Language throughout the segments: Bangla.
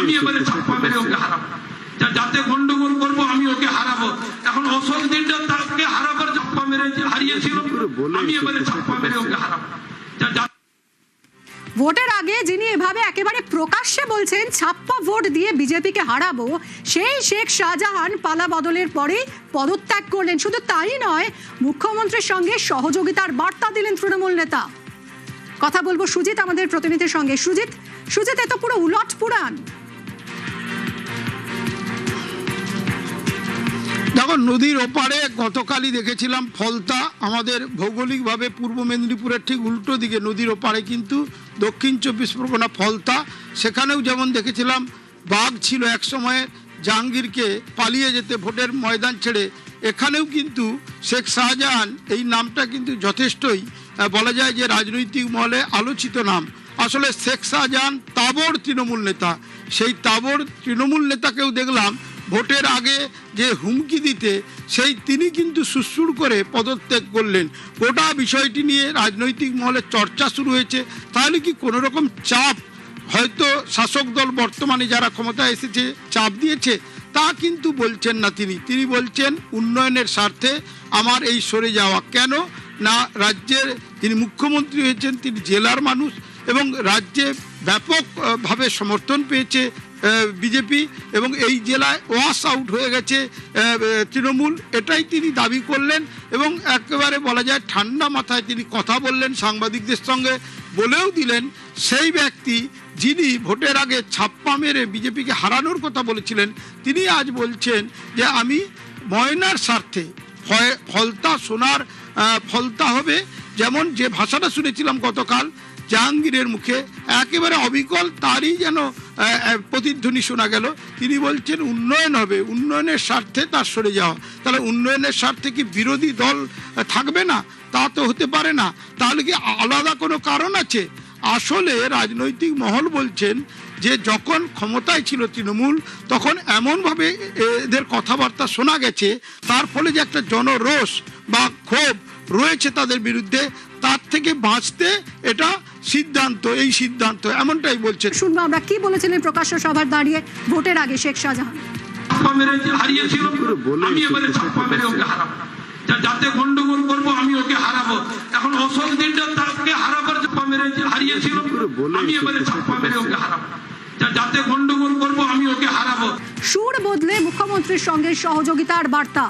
আমি এবারে ছাপ্পা মেরে ওকে হারাবো, যাতে গন্ডগোল করবো আমি ওকে হারাবো। এখন অশোক দিনটা তাকে হারাবার ছাপ্পা মেরে হারিয়েছিল, আমি এবারে ছাপ্পা মেরে ওকে হারাবো। ভোটের আগে যিনি এভাবে একেবারে প্রকাশ্যে বলছেন ছাপ্পা ভোট দিয়ে বিজেপিকে হারাবো, সেই শেখ শাহজাহান পালা বদলের পরেই পদত্যাগ করলেন। শুধু তাই নয়, মুখ্যমন্ত্রীর সঙ্গে সহযোগিতার বার্তা দিলেন তৃণমূল নেতা। কথা বলবো সুজিত আমাদের প্রতিনিধির সঙ্গে। সুজিত, এত পুরো উলট পুরাণ। দেখো, নদীর ওপারে গতকালই দেখেছিলাম ফলতা, আমাদের ভৌগোলিকভাবে পূর্ব মেদিনীপুরের ঠিক উল্টো দিকে নদীর ওপারে কিন্তু দক্ষিণ 24 পরগনা ফলতা, সেখানেও যেমন দেখেছিলাম বাঘ ছিল এক সময়ে জাহাঙ্গীরকে পালিয়ে যেতে ভোটের ময়দান ছেড়ে। এখানেও কিন্তু শেখ শাহজাহান এই নামটা কিন্তু যথেষ্টই বলা যায় যে রাজনৈতিক মহলে আলোচিত নাম। আসলে শেখ শাহজাহান তাবড় তৃণমূল নেতা, সেই তাবড় তৃণমূল নেতাকেও দেখলাম ভোটের আগে যে হুমকি দিতে, সেই তিনি কিন্তু সুরসুর করে পদত্যাগ করলেন। গোটা বিষয়টি নিয়ে রাজনৈতিক মহলে চর্চা শুরু হয়েছে। তাহলে কি কোনো রকম চাপ হয়তো শাসক দল বর্তমানে যারা ক্ষমতায় এসেছে চাপ দিয়েছে? তা কিন্তু বলছেন না তিনি বলছেন উন্নয়নের স্বার্থে আমার এই সরে যাওয়া। কেন না, রাজ্যের যিনি মুখ্যমন্ত্রী হয়েছেন তিনি জেলার মানুষ এবং রাজ্যে ব্যাপকভাবে সমর্থন পেয়েছে বিজেপি এবং এই জেলায় ওয়াশ আউট হয়ে গেছে তৃণমূল, এটাই তিনি দাবি করলেন এবং একেবারে বলা যায় ঠান্ডা মাথায় তিনি কথা বললেন সাংবাদিকদের সঙ্গে। বলেও দিলেন সেই ব্যক্তি যিনি ভোটের আগে ছাপ্পা মেরে বিজেপিকে হারানোর কথা বলেছিলেন, তিনি আজ বলছেন যে আমি ময়নার স্বার্থে ফলতা সোনার ফলতা হবে। যেমন যে ভাষাটা শুনেছিলাম গতকাল জাহাঙ্গীরের মুখে, একেবারে অবিকল তারই যেন প্রতিধ্বনি শোনা গেল। তিনি বলছেন উন্নয়ন হবে, উন্নয়নের স্বার্থে তার সরে যাওয়া। তাহলে উন্নয়নের স্বার্থে কি বিরোধী দল থাকবে না? তা তো হতে পারে না। তাহলে কি আলাদা কোনো কারণ আছে? আসলে রাজনৈতিক মহল বলছেন যে যখন ক্ষমতায় ছিল তৃণমূল তখন এমনভাবে এদের কথাবার্তা শোনা গেছে, তার ফলে যে একটা জনরোষ বা ক্ষোভ রয়েছে তাদের বিরুদ্ধে, তার থেকে বাঁচতে এটা সিদ্ধান্ত, এই সিদ্ধান্ত এমনটাই বলছে। শুনবো আমরা কি বলেছিলেন প্রকাশ্য সভায় দাঁড়িয়ে ভোটের আগে শেখ শাহজাহান। হারিয়েছিল, আমি এবারে ছাপ্পা মেরে ওকে হারাবো, যাতে গন্ডগোল করবো আমি ওকে হারাবো। এখন অশোক দিনটা তাকে হারাবার ছাপ্পা মেরে হারিয়েছিল, আমি এবারে ছাপ্পা মেরে ওকে হারাবো, যাতে গন্ডগোল করবো আমি ওকে হারাবো। সুর বদলে মুখ্যমন্ত্রীর সঙ্গে সহযোগিতার বার্তা।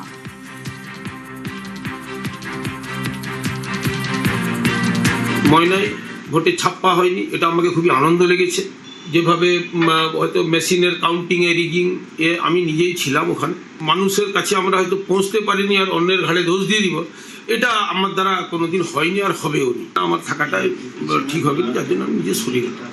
ময়নায় ভোটে ছাপ্পা হয়নি, এটা আমাকে খুবই আনন্দ লেগেছে। যেভাবে হয়তো মেশিনের কাউন্টিংয়ে রিগিং আমি নিজেই ছিলাম ওখানে, মানুষের কাছে আমরা হয়তো পৌঁছতে পারিনি আর অন্যের ঘাড়ে দোষ দিয়ে দিব, এটা আমার দ্বারা কোনোদিন হয়নি আর হবেও নি। আমার থাকাটাই ঠিক হবে না, যার জন্য আমি নিজে সরে গেলাম।